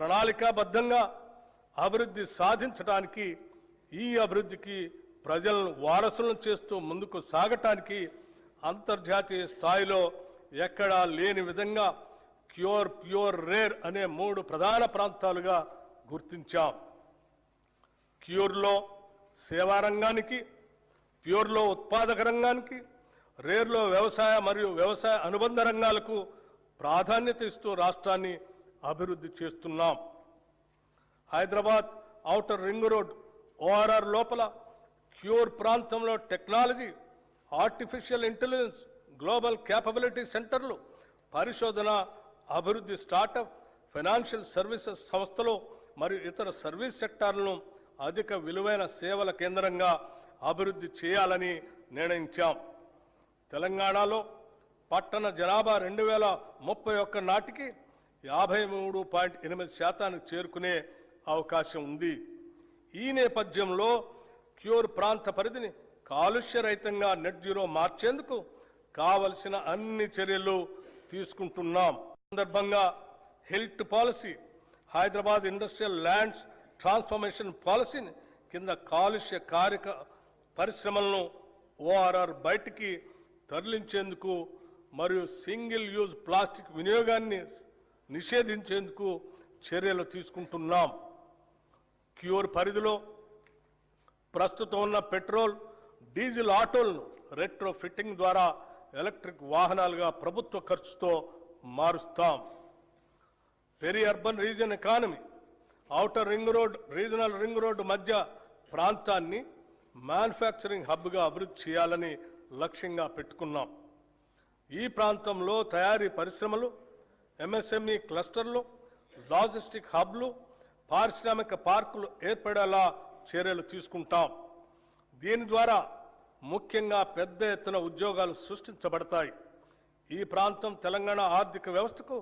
ప్రణాళికాబద్ధంగా అభివృద్ధి సాధించడానికి, ఈ అభివృద్ధికి ప్రజలను వారసులను చేస్తూ ముందుకు సాగటానికి అంతర్జాతీయ స్థాయిలో ఎక్కడా లేని విధంగా క్యూర్, ప్యూర్, రేర్ అనే 3 ప్రధాన ప్రాంతాలుగా గుర్తించాం. క్యూర్లో సేవా రంగానికి, ప్యూర్లో ఉత్పాదక రంగానికి, రేర్లో వ్యవసాయ మరియు వ్యవసాయ అనుబంధ రంగాలకు ప్రాధాన్యత ఇస్తూ రాష్ట్రాన్ని అభివృద్ధి చేస్తున్నాం. Hyderabad outer ring road ORR లోపల క్యూర్ ప్రాంతంలో technology, artificial intelligence, global capability సెంటర్లు, పరిశోధన, అభివృద్ధి, స్టార్టప్, ఫైనాన్షియల్ సర్వీసెస్ సంస్థలు మరియు ఇతర సర్వీస్ సెక్టార్లను అధిక విలువైన సేవల కేంద్రంగా అభివృద్ధి చేయాలని నిర్ణయించాం. తెలంగాణలో పట్టణ జనాభా 2031 నాటికి 53.8% చేరుకునే అవకాశం ఉంది. ఈ నేపథ్యంలో క్యూర్ ప్రాంత పరిధిని కాలుష్యరహితంగా నెట్ జీరో మార్చేందుకు కావలసిన అన్ని చర్యలు తీసుకుంటున్నాం. సందర్భంగా health policy, Hyderabad industrial lands transformation పాలసీని కింద కాలుష్య కారక పరిశ్రమలను ORR బయటికి తరలించేందుకు మరియు సింగిల్ యూజ్ ప్లాస్టిక్ వినియోగాన్ని నిషేధించేందుకు చర్యలు తీసుకుంటున్నాం. క్యూర్ పరిధిలో ప్రస్తుతం ఉన్న పెట్రోల్, డీజిల్ ఆటోలను రెట్రో ఫిట్టింగ్ ద్వారా ఎలక్ట్రిక్ వాహనాలుగా ప్రభుత్వ ఖర్చుతో మారుస్తాం. Peri urban region economy, outer ring road, regional ring road మధ్య ప్రాంతాన్ని మ్యానుఫ్యాక్చరింగ్ హబ్గా అభివృద్ధి చేయాలని లక్ష్యంగా పెట్టుకున్నాం. ఈ ప్రాంతంలో తయారీ పరిశ్రమలు, MSME క్లస్టర్లు, లాజిస్టిక్ హబ్లు, పారిశ్రామిక పార్కులు ఏర్పడేలా చర్యలు తీసుకుంటాం. దీని ద్వారా ముఖ్యంగా పెద్ద ఎత్తున ఉద్యోగాలు సృష్టించబడతాయి. ఈ ప్రాంతం తెలంగాణ ఆర్థిక వ్యవస్థకు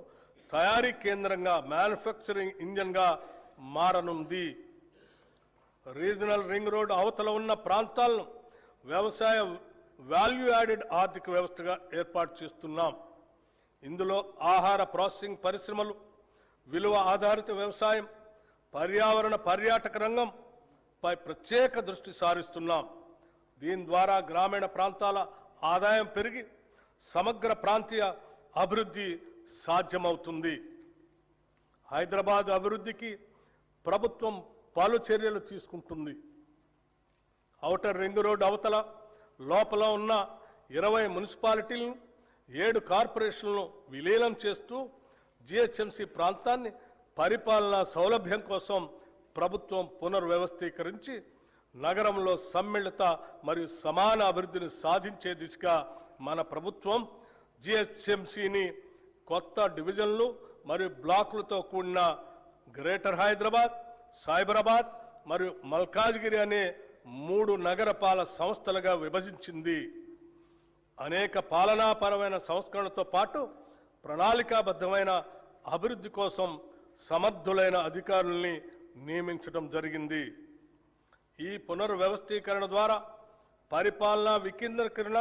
తయారీ కేంద్రంగా, మ్యానుఫ్యాక్చరింగ్ ఇంజన్గా మారనుంది. రీజనల్ రింగ్ రోడ్ అవతల ఉన్న ప్రాంతాలను వ్యవసాయ వాల్యూ యాడెడ్ ఆర్థిక వ్యవస్థగా ఏర్పాటు చేస్తున్నాం. ఇందులో ఆహార ప్రాసెసింగ్ పరిశ్రమలు, విలువ ఆధారిత వ్యవసాయం, పర్యావరణ పర్యాటక రంగంపై ప్రత్యేక దృష్టి సారిస్తున్నాం. దీని ద్వారా గ్రామీణ ప్రాంతాల ఆదాయం పెరిగి సమగ్ర ప్రాంతీయ అభివృద్ధి సాధ్యమవుతుంది. హైదరాబాద్ అభివృద్ధికి ప్రభుత్వం పలు చర్యలు తీసుకుంటుంది. ఔటర్ రింగ్ రోడ్ అవతల లోపల ఉన్న 20 మున్సిపాలిటీలను, 7 కార్పొరేషన్లను విలీనం చేస్తూ GHMC ప్రాంతాన్ని పరిపాలనా సౌలభ్యం కోసం ప్రభుత్వం పునర్వ్యవస్థీకరించి నగరంలో సమ్మిళిత మరియు సమాన అభివృద్ధిని సాధించే దిశగా మన ప్రభుత్వం GHMCని కొత్త డివిజన్లు మరియు బ్లాకులతో కూడిన గ్రేటర్ హైదరాబాద్, సైబరాబాద్ మరియు మల్కాజ్గిరి అనే 3 నగరపాలక సంస్థలుగా విభజించింది. అనేక పాలనాపరమైన సంస్కరణలతో పాటు ప్రణాళికాబద్ధమైన అభివృద్ధి కోసం సమర్థులైన అధికారుల్ని నియమించడం జరిగింది. ఈ పునర్వ్యవస్థీకరణ ద్వారా పరిపాలనా వికేంద్రీకరణ,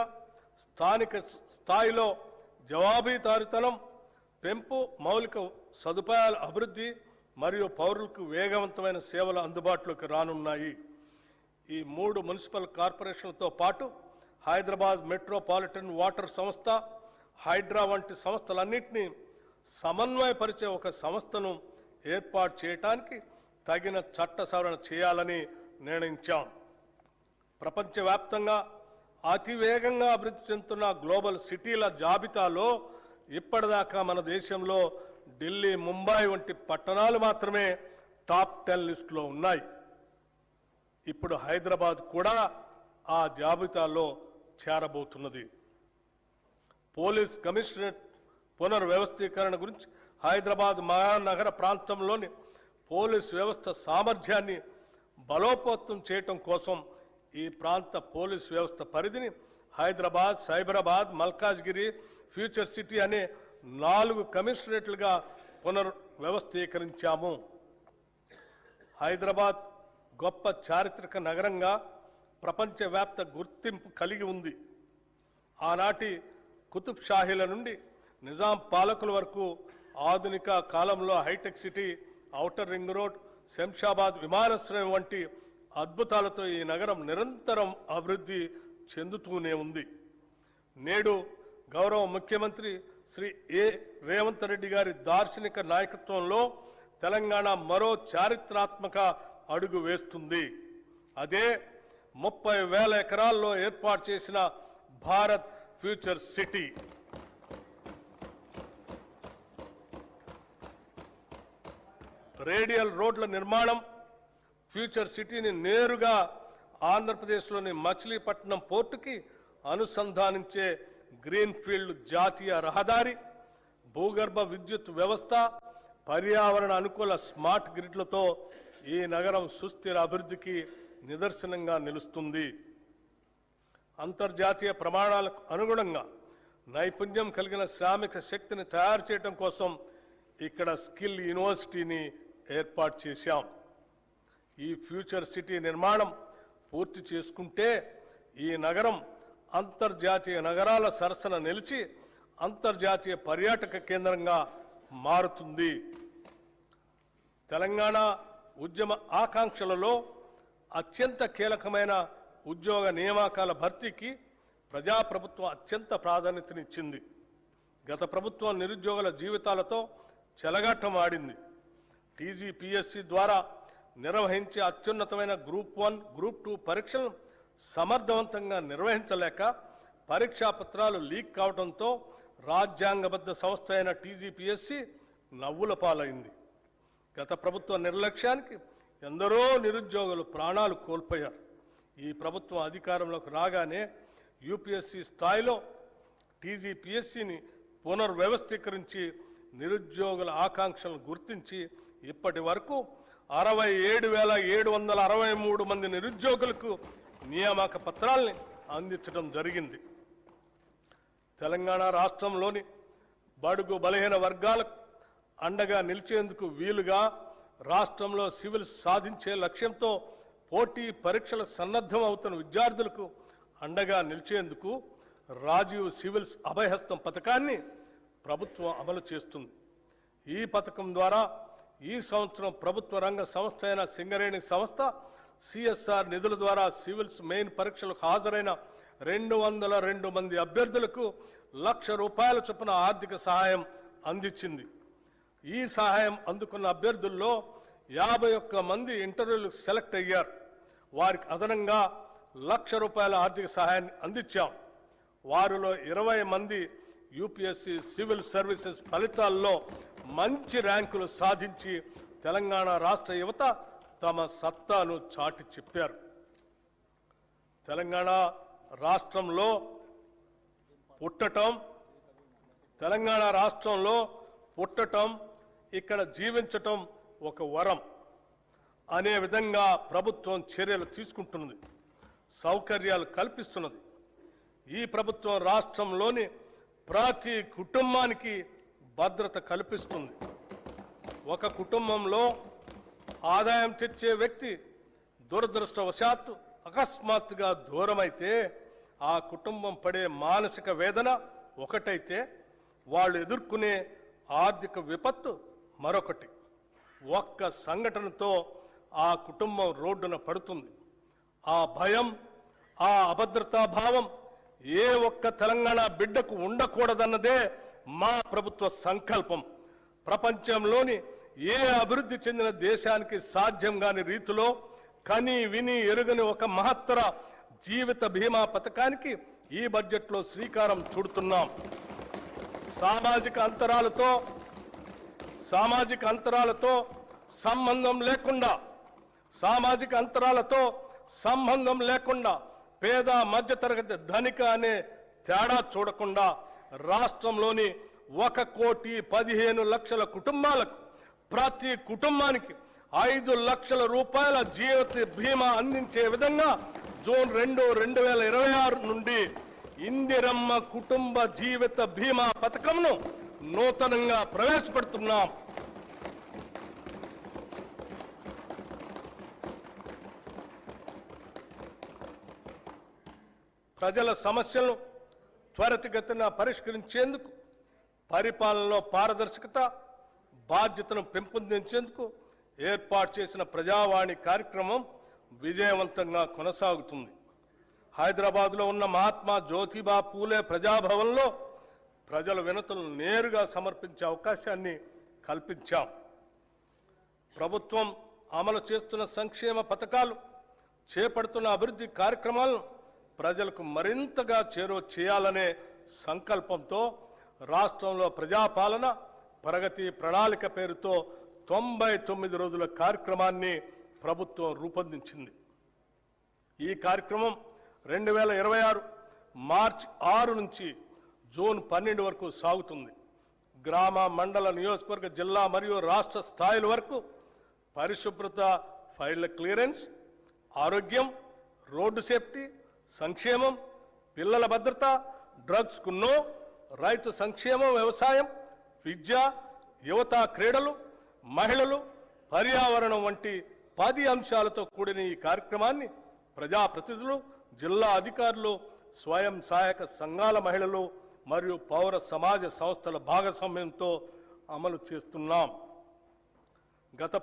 స్థానిక స్థాయిలో జవాబుదారీతనం పెంపు, మౌలిక సదుపాయాల అభివృద్ధి మరియు పౌరులకు వేగవంతమైన సేవలు అందుబాటులోకి రానున్నాయి. ఈ 3 మున్సిపల్ కార్పొరేషన్లతో పాటు హైదరాబాద్ మెట్రోపాలిటన్ వాటర్ సంస్థ, హైడ్రా వంటి సంస్థలన్నింటినీ సమన్వయపరిచే ఒక సంస్థను ఏర్పాటు చేయడానికి తగిన చట్ట సవరణ చేయాలని నిర్ణయించాం. ప్రపంచవ్యాప్తంగా అతివేగంగా అభివృద్ధి చెందుతున్న గ్లోబల్ సిటీల జాబితాలో ఇప్పటిదాకా మన దేశంలో ఢిల్లీ, ముంబై వంటి పట్టణాలు మాత్రమే టాప్ 10 లిస్టులో ఉన్నాయి. ఇప్పుడు హైదరాబాద్ కూడా ఆ జాబితాలో చేరబోతున్నది. పోలీస్ కమిషనరేట్ పునర్వ్యవస్థీకరణ గురించి హైదరాబాద్ మహానగర ప్రాంతంలోని పోలీస్ వ్యవస్థ సామర్థ్యాన్ని బలోపేతం చేయటం కోసం ఈ ప్రాంత పోలీస్ వ్యవస్థ పరిధిని హైదరాబాద్, సైబరాబాద్, మల్కాజ్గిరి, ఫ్యూచర్ సిటీ అనే 4 కమిషనరేట్లుగా పునర్వ్యవస్థీకరించాము. హైదరాబాద్ గొప్ప చారిత్రక నగరంగా ప్రపంచవ్యాప్త గుర్తింపు కలిగి ఉంది. ఆనాటి కుతుబ్ షాహీల నుండి నిజాం పాలకుల వరకు ఆధునిక కాలంలో హైటెక్ City Outer ring Road, Shamshabad విమానాశ్రయం వంటి అద్భుతాలతో ఈ నగరం నిరంతరం అభివృద్ధి చెందుతూనే ఉంది. నేడు గౌరవ ముఖ్యమంత్రి శ్రీ రేవంత్ రెడ్డి గారి దార్శనిక నాయకత్వంలో తెలంగాణ మరో చారిత్రాత్మక అడుగు వేస్తుంది. అదే 30,000 ఎకరాల్లో ఏర్పాటు చేసిన భారత్ ఫ్యూచర్ సిటీ. రేడియల్ రోడ్ల నిర్మాణం ఫ్యూచర్ సిటీని నేరుగా ఆంధ్రప్రదేశ్లోని మచిలీపట్నం పోర్టుకి అనుసంధానించే గ్రీన్ఫీల్డ్ జాతీయ రహదారి, భూగర్భ విద్యుత్ వ్యవస్థ, పర్యావరణ అనుకూల స్మార్ట్ గ్రిడ్లతో ఈ నగరం సుస్థిర అభివృద్ధికి నిదర్శనంగా నిలుస్తుంది. అంతర్జాతీయ ప్రమాణాలకు అనుగుణంగా నైపుణ్యం కలిగిన శ్రామిక శక్తిని తయారు చేయడం కోసం ఇక్కడ స్కిల్ యూనివర్సిటీని ఏర్పాటు చేశాం. ఈ ఫ్యూచర్ సిటీ నిర్మాణం పూర్తి చేసుకుంటే ఈ నగరం అంతర్జాతీయ నగరాల సరసన నిలిచి అంతర్జాతీయ పర్యాటక కేంద్రంగా మారుతుంది. తెలంగాణ ఉద్యమ ఆకాంక్షలలో అత్యంత కీలకమైన ఉద్యోగ నియామకాల భర్తీకి ప్రజాప్రభుత్వం అత్యంత ప్రాధాన్యతనిచ్చింది. గత ప్రభుత్వం నిరుద్యోగుల జీవితాలతో చెలగాటం ఆడింది. టీజీపీఎస్సీ ద్వారా నిర్వహించే అత్యున్నతమైన గ్రూప్ 1, గ్రూప్ 2 పరీక్షలను సమర్థవంతంగా నిర్వహించలేక పరీక్షా పత్రాలు లీక్ కావడంతో రాజ్యాంగబద్ధ సంస్థ అయిన టీజీపీఎస్సీ నవ్వుల పాలైంది. గత ప్రభుత్వ నిర్లక్ష్యానికి ఎందరో నిరుద్యోగులు ప్రాణాలు కోల్పోయారు. ఈ ప్రభుత్వం అధికారంలోకి రాగానే యూపీఎస్సీ స్థాయిలో టీజీపీఎస్సీని పునర్వ్యవస్థీకరించి నిరుద్యోగుల ఆకాంక్షలను గుర్తించి ఇప్పటి వరకు 67,763 మంది నిరుద్యోగులకు నియామక పత్రాల్ని అందించడం జరిగింది. తెలంగాణ రాష్ట్రంలోని బడుగు బలహీన వర్గాలకు అండగా నిలిచేందుకు వీలుగా రాష్ట్రంలో సివిల్ సాధించే లక్ష్యంతో పోటీ పరీక్షలకు సన్నద్ధం అవుతున్న విద్యార్థులకు అండగా నిలిచేందుకు రాజీవ్ సివిల్స్ అభయహస్తం పథకాన్ని ప్రభుత్వం అమలు చేస్తుంది. ఈ పథకం ద్వారా ఈ సంవత్సరం ప్రభుత్వ రంగ సంస్థ అయిన సింగరేణి సంస్థ సిఎస్ఆర్ నిధుల ద్వారా సివిల్స్ మెయిన్ పరీక్షలకు హాజరైన 202 మంది అభ్యర్థులకు ₹1,00,000 చొప్పున ఆర్థిక సహాయం అందించింది. ఈ సహాయం అందుకున్న అభ్యర్థుల్లో 51 మంది ఇంటర్వ్యూలకు సెలెక్ట్ అయ్యారు. వారికి అదనంగా ₹1,00,000 ఆర్థిక సహాయాన్ని అందించాం. వారిలో 20 మంది యూపీఎస్సీ సివిల్ సర్వీసెస్ ఫలితాల్లో మంచి ర్యాంకులు సాధించి తెలంగాణ రాష్ట్ర యువత తమ సత్తాను చాటి చెప్పారు. తెలంగాణ రాష్ట్రంలో పుట్టటం ఇక్కడ జీవించటం ఒక వరం అనే విధంగా ప్రభుత్వం చర్యలు తీసుకుంటున్నది, సౌకర్యాలు కల్పిస్తున్నది. ఈ ప్రభుత్వం రాష్ట్రంలోని ప్రతి కుటుంబానికి భద్రత కల్పిస్తుంది. ఒక కుటుంబంలో ఆదాయం తెచ్చే వ్యక్తి దురదృష్టవశాత్తు అకస్మాత్తుగా దూరమైతే ఆ కుటుంబం పడే మానసిక వేదన ఒకటైతే వాళ్ళు ఎదుర్కొనే ఆర్థిక విపత్తు మరొకటి. ఒక్క సంఘటనతో ఆ కుటుంబం రోడ్డున పడుతుంది. ఆ భయం, ఆ అభద్రతా భావం ఏ ఒక్క తెలంగాణ బిడ్డకు ఉండకూడదన్నదే మా ప్రభుత్వ సంకల్పం. ప్రపంచంలోని ఏ అభివృద్ధి చెందిన దేశానికి సాధ్యం కాని రీతిలో కని విని ఎరుగని ఒక మహత్తర జీవిత బీమా పథకానికి ఈ బడ్జెట్లో శ్రీకారం చుడుతున్నాం. సామాజిక అంతరాలతో సంబంధం లేకుండా పేద మధ్యతరగతి ధనిక అనే తేడా చూడకుండా రాష్ట్రంలోని 1,15,00,000 కుటుంబాలకు ప్రతి కుటుంబానికి ₹5,00,000 జీవిత బీమా అందించే విధంగా జూన్ 2, 2026 నుండి ఇందిరమ్మ కుటుంబ జీవిత బీమా పథకంను నూతనంగా ప్రవేశపెడుతున్నాం. ప్రజల సమస్యలను త్వరితగతిన పరిష్కరించేందుకు పరిపాలనలో పారదర్శకత, బాధ్యతను పెంపొందించేందుకు ఏర్పాటు చేసిన ప్రజావాణి కార్యక్రమం విజయవంతంగా కొనసాగుతుంది. హైదరాబాద్లో ఉన్న మహాత్మా జ్యోతిబా పూలే ప్రజాభవన్లో ప్రజల వినతులను నేరుగా సమర్పించే అవకాశాన్ని కల్పించాం. ప్రభుత్వం అమలు చేస్తున్న సంక్షేమ పథకాలు, చేపడుతున్న అభివృద్ధి కార్యక్రమాలను ప్రజలకు మరింతగా చేరువ చేయాలనే సంకల్పంతో రాష్ట్రంలో ప్రజాపాలన ప్రగతి ప్రణాళిక పేరుతో 99 రోజుల కార్యక్రమాన్ని ప్రభుత్వం రూపొందించింది. ఈ కార్యక్రమం 2026 మార్చి 6 నుంచి జూన్ 12 వరకు సాగుతుంది. గ్రామ, మండల, నియోజకవర్గ, జిల్లా మరియు రాష్ట్ర స్థాయిల వరకు పరిశుభ్రత, ఫైళ్ల క్లియరెన్స్, ఆరోగ్యం, రోడ్డు సేఫ్టీ, సంక్షేమం, పిల్లల భద్రత, డ్రగ్స్ కు నో, రైతు సంక్షేమం, వ్యవసాయం, విద్య, యువత, క్రీడలు, మహిళలు, పర్యావరణం వంటి 10 అంశాలతో కూడిన ఈ కార్యక్రమాన్ని ప్రజాప్రతినిధులు, జిల్లా అధికారులు, స్వయం సహాయక సంఘాల మహిళలు మరియు పౌర సమాజ సంస్థల భాగస్వామ్యంతో అమలు చేస్తున్నాం. గత